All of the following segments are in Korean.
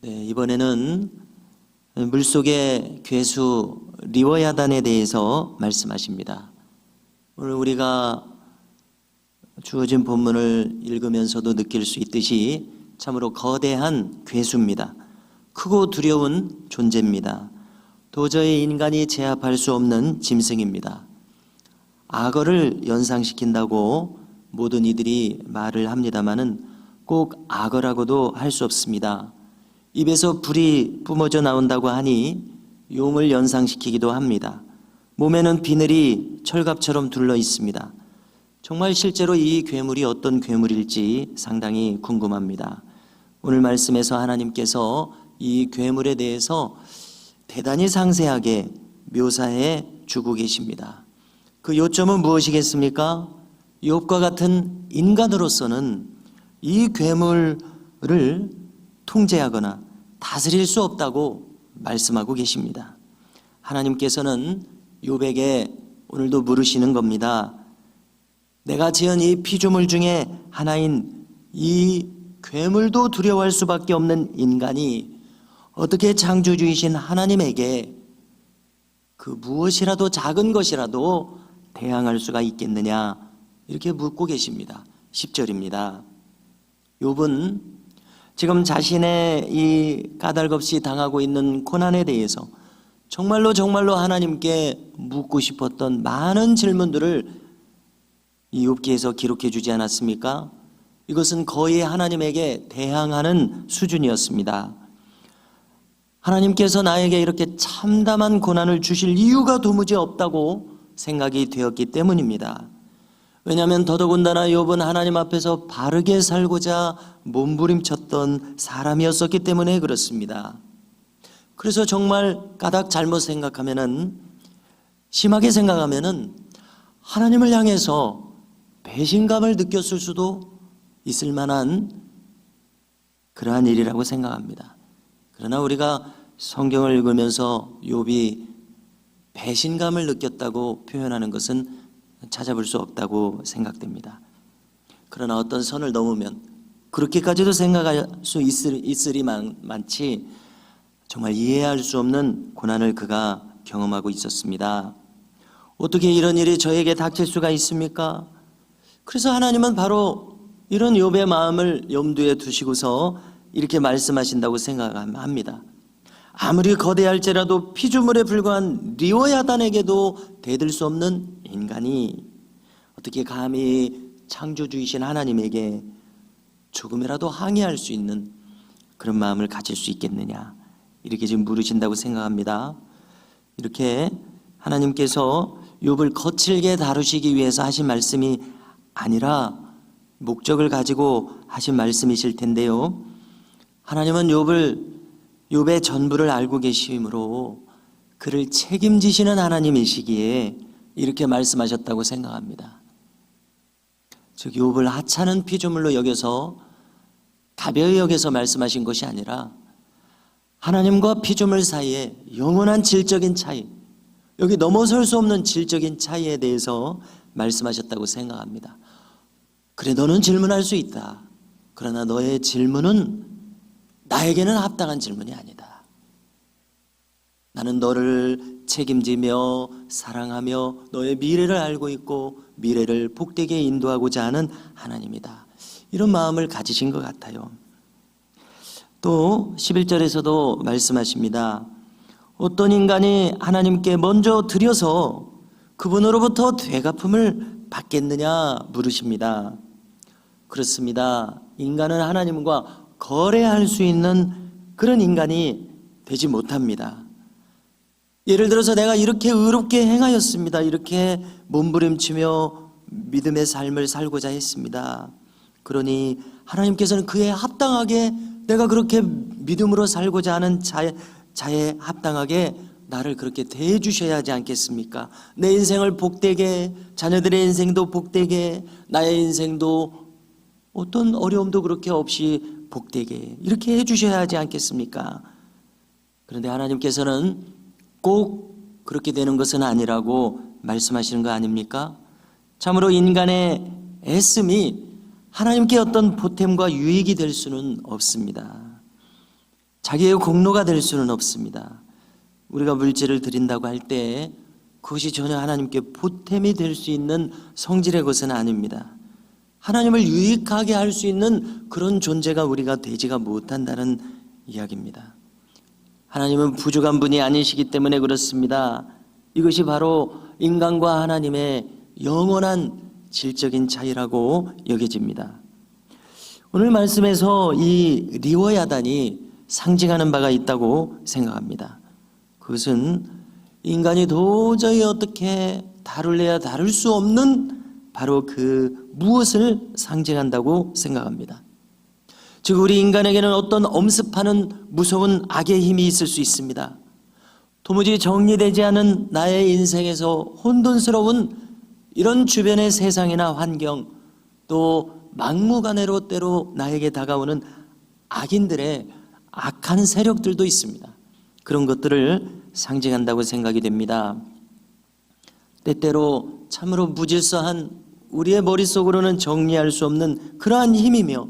네, 이번에는 물속의 괴수 리워야단에 대해서 말씀하십니다. 오늘 우리가 주어진 본문을 읽으면서도 느낄 수 있듯이 참으로 거대한 괴수입니다. 크고 두려운 존재입니다. 도저히 인간이 제압할 수 없는 짐승입니다. 악어를 연상시킨다고 모든 이들이 말을 합니다마는 꼭 악어라고도 할 수 없습니다. 입에서 불이 뿜어져 나온다고 하니 용을 연상시키기도 합니다. 몸에는 비늘이 철갑처럼 둘러 있습니다. 정말 실제로 이 괴물이 어떤 괴물일지 상당히 궁금합니다. 오늘 말씀에서 하나님께서 이 괴물에 대해서 대단히 상세하게 묘사해 주고 계십니다. 그 요점은 무엇이겠습니까? 욥과 같은 인간으로서는 이 괴물을 통제하거나 다스릴 수 없다고 말씀하고 계십니다. 하나님께서는 욥에게 오늘도 물으시는 겁니다. 내가 지은 이 피조물 중에 하나인 이 괴물도 두려워할 수밖에 없는 인간이 어떻게 창조주이신 하나님에게 그 무엇이라도 작은 것이라도 대항할 수가 있겠느냐, 이렇게 묻고 계십니다. 10절입니다. 욥은 지금 자신의 이 까닭없이 당하고 있는 고난에 대해서 정말로 하나님께 묻고 싶었던 많은 질문들을 이 욥기에서 기록해 주지 않았습니까? 이것은 거의 하나님에게 대항하는 수준이었습니다. 하나님께서 나에게 이렇게 참담한 고난을 주실 이유가 도무지 없다고 생각이 되었기 때문입니다. 왜냐하면 더더군다나 욥은 하나님 앞에서 바르게 살고자 몸부림쳤던 사람이었었기 때문에 그렇습니다. 그래서 정말 까닭 잘못 생각하면은, 심하게 생각하면은 하나님을 향해서 배신감을 느꼈을 수도 있을 만한 그러한 일이라고 생각합니다. 그러나 우리가 성경을 읽으면서 욥이 배신감을 느꼈다고 표현하는 것은 찾아볼 수 없다고 생각됩니다. 그러나 어떤 선을 넘으면 그렇게까지도 생각할 수 있으리 많지, 정말 이해할 수 없는 고난을 그가 경험하고 있었습니다. 어떻게 이런 일이 저에게 닥칠 수가 있습니까? 그래서 하나님은 바로 이런 욥의 마음을 염두에 두시고서 이렇게 말씀하신다고 생각합니다. 아무리 거대할지라도 피조물에 불과한 리워야단에게도 대들 수 없는 인간이 어떻게 감히 창조주이신 하나님에게 조금이라도 항의할 수 있는 그런 마음을 가질 수 있겠느냐, 이렇게 지금 물으신다고 생각합니다. 이렇게 하나님께서 욥을 거칠게 다루시기 위해서 하신 말씀이 아니라 목적을 가지고 하신 말씀이실 텐데요, 하나님은 욥의 전부를 알고 계심으로 그를 책임지시는 하나님이시기에 이렇게 말씀하셨다고 생각합니다. 즉 욥을 하찮은 피조물로 여겨서 가벼이 여겨서 말씀하신 것이 아니라 하나님과 피조물 사이에 영원한 질적인 차이, 여기 넘어설 수 없는 질적인 차이에 대해서 말씀하셨다고 생각합니다. 그래, 너는 질문할 수 있다. 그러나 너의 질문은 나에게는 합당한 질문이 아니다. 나는 너를 책임지며 사랑하며 너의 미래를 알고 있고 미래를 복되게 인도하고자 하는 하나님이다. 이런 마음을 가지신 것 같아요. 또 11절에서도 말씀하십니다. 어떤 인간이 하나님께 먼저 드려서 그분으로부터 되갚음을 받겠느냐 물으십니다. 그렇습니다. 인간은 하나님과 거래할 수 있는 그런 인간이 되지 못합니다. 예를 들어서 내가 이렇게 의롭게 행하였습니다. 이렇게 몸부림치며 믿음의 삶을 살고자 했습니다. 그러니 하나님께서는 그에 합당하게, 내가 그렇게 믿음으로 살고자 하는 자에 합당하게 나를 그렇게 대해 주셔야 하지 않겠습니까? 내 인생을 복되게, 자녀들의 인생도 복되게, 나의 인생도 어떤 어려움도 그렇게 없이 복되게 이렇게 해 주셔야 하지 않겠습니까? 그런데 하나님께서는 꼭 그렇게 되는 것은 아니라고 말씀하시는 거 아닙니까? 참으로 인간의 애씀이 하나님께 어떤 보탬과 유익이 될 수는 없습니다. 자기의 공로가 될 수는 없습니다. 우리가 물질을 드린다고 할 때 그것이 전혀 하나님께 보탬이 될 수 있는 성질의 것은 아닙니다. 하나님을 유익하게 할 수 있는 그런 존재가 우리가 되지가 못한다는 이야기입니다. 하나님은 부족한 분이 아니시기 때문에 그렇습니다. 이것이 바로 인간과 하나님의 영원한 질적인 차이라고 여겨집니다. 오늘 말씀에서 이 리워야단이 상징하는 바가 있다고 생각합니다. 그것은 인간이 도저히 어떻게 다룰래야 다룰 수 없는 바로 그 무엇을 상징한다고 생각합니다. 즉 우리 인간에게는 어떤 엄습하는 무서운 악의 힘이 있을 수 있습니다. 도무지 정리되지 않은 나의 인생에서 혼돈스러운 이런 주변의 세상이나 환경, 또 막무가내로 때로 나에게 다가오는 악인들의 악한 세력들도 있습니다. 그런 것들을 상징한다고 생각이 됩니다. 때때로 참으로 무질서한 우리의 머릿속으로는 정리할 수 없는 그러한 힘이며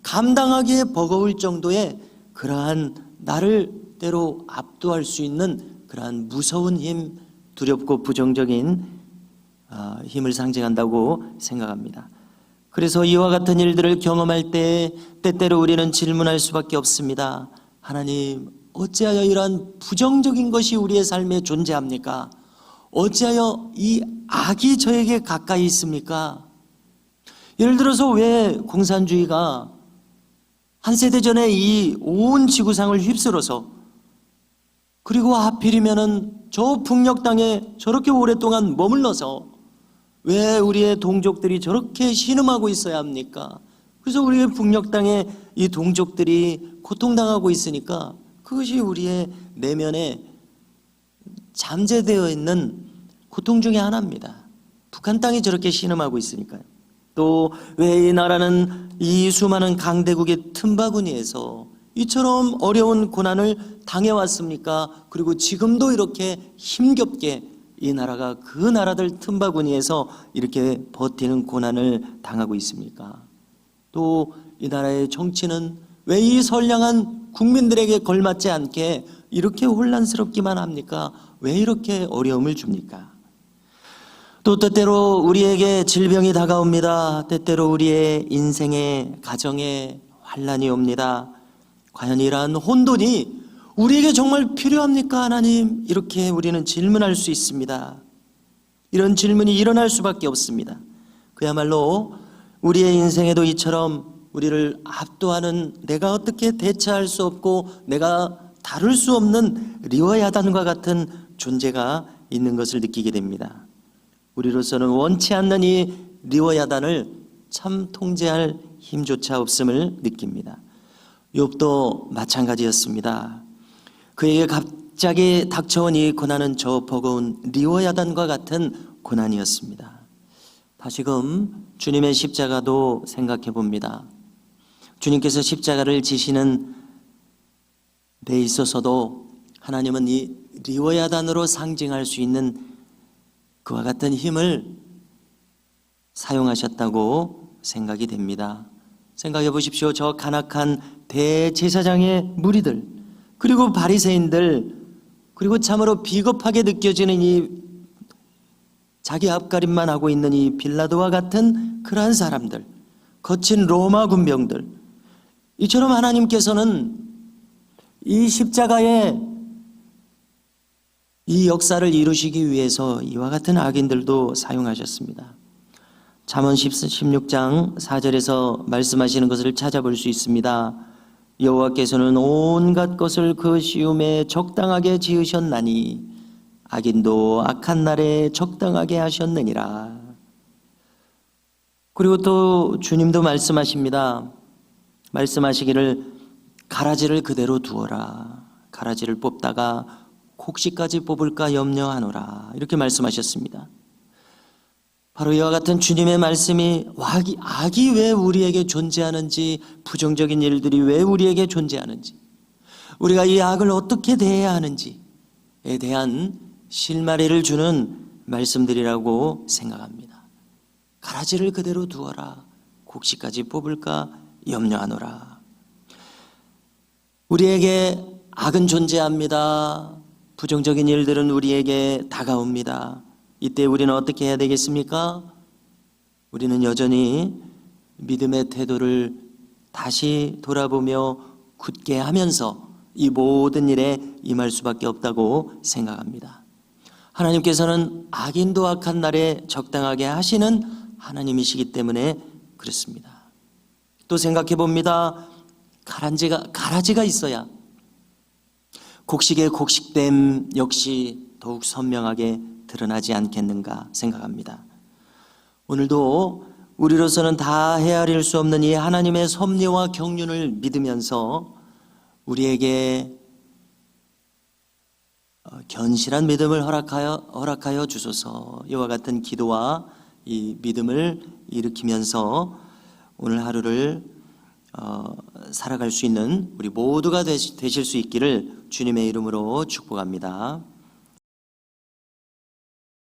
감당하기에 버거울 정도의 그러한 나를 때로 압도할 수 있는 그러한 무서운 힘, 두렵고 부정적인 힘을 상징한다고 생각합니다. 그래서 이와 같은 일들을 경험할 때 때때로 우리는 질문할 수밖에 없습니다. 하나님, 어찌하여 이러한 부정적인 것이 우리의 삶에 존재합니까? 어찌하여 이 악이 저에게 가까이 있습니까? 예를 들어서 왜 공산주의가 한 세대 전에 이 온 지구상을 휩쓸어서 그리고 하필이면은 저 북녘 땅에 저렇게 오랫동안 머물러서 왜 우리의 동족들이 저렇게 신음하고 있어야 합니까? 그래서 우리의 북녘 땅에 이 동족들이 고통당하고 있으니까 그것이 우리의 내면에 잠재되어 있는 고통 중에 하나입니다. 북한 땅이 저렇게 신음하고 있으니까요. 또 왜 이 나라는 이 수많은 강대국의 틈바구니에서 이처럼 어려운 고난을 당해왔습니까? 그리고 지금도 이렇게 힘겹게 이 나라가 그 나라들 틈바구니에서 이렇게 버티는 고난을 당하고 있습니까? 또 이 나라의 정치는 왜 이 선량한 국민들에게 걸맞지 않게 이렇게 혼란스럽기만 합니까? 왜 이렇게 어려움을 줍니까? 또 때때로 우리에게 질병이 다가옵니다. 때때로 우리의 인생에 가정에 환난이 옵니다. 과연 이러한 혼돈이 우리에게 정말 필요합니까, 하나님? 이렇게 우리는 질문할 수 있습니다. 이런 질문이 일어날 수밖에 없습니다. 그야말로 우리의 인생에도 이처럼 우리를 압도하는, 내가 어떻게 대처할 수 없고 내가 다룰 수 없는 리워야단과 같은 존재가 있는 것을 느끼게 됩니다. 우리로서는 원치 않는 이 리워야단을 참 통제할 힘조차 없음을 느낍니다. 욥도 마찬가지였습니다. 그에게 갑자기 닥쳐온 이 고난은 저 버거운 리워야단과 같은 고난이었습니다. 다시금 주님의 십자가도 생각해 봅니다. 주님께서 십자가를 지시는 데 있어서도 하나님은 이 리워야단으로 상징할 수 있는 그와 같은 힘을 사용하셨다고 생각이 됩니다. 생각해 보십시오. 저 간악한 대제사장의 무리들, 그리고 바리새인들, 그리고 참으로 비겁하게 느껴지는 이 자기 앞가림만 하고 있는 이 빌라도와 같은 그러한 사람들, 거친 로마 군병들, 이처럼 하나님께서는 이 십자가의 이 역사를 이루시기 위해서 이와 같은 악인들도 사용하셨습니다. 잠언 16장 4절에서 말씀하시는 것을 찾아볼 수 있습니다. 여호와께서는 온갖 것을 그 시움에 적당하게 지으셨나니 악인도 악한 날에 적당하게 하셨느니라. 그리고 또 주님도 말씀하십니다. 말씀하시기를 가라지를 그대로 두어라. 가라지를 뽑다가 곡식까지 뽑을까 염려하노라. 이렇게 말씀하셨습니다. 바로 이와 같은 주님의 말씀이 악이 왜 우리에게 존재하는지, 부정적인 일들이 왜 우리에게 존재하는지, 우리가 이 악을 어떻게 대해야 하는지에 대한 실마리를 주는 말씀들이라고 생각합니다. 가라지를 그대로 두어라. 곡식까지 뽑을까 염려하노라. 우리에게 악은 존재합니다. 부정적인 일들은 우리에게 다가옵니다. 이때 우리는 어떻게 해야 되겠습니까? 우리는 여전히 믿음의 태도를 다시 돌아보며 굳게 하면서 이 모든 일에 임할 수밖에 없다고 생각합니다. 하나님께서는 악인도 악한 날에 적당하게 하시는 하나님이시기 때문에 그렇습니다. 또 생각해 봅니다. 가라지가 있어야 곡식의 곡식됨 역시 더욱 선명하게 드러나지 않겠는가 생각합니다. 오늘도 우리로서는 다 헤아릴 수 없는 이 하나님의 섭리와 경륜을 믿으면서 우리에게 견실한 믿음을 허락하여 주소서. 이와 같은 기도와 이 믿음을 일으키면서 오늘 하루를 살아갈 수 있는 우리 모두가 되실 수 있기를 주님의 이름으로 축복합니다.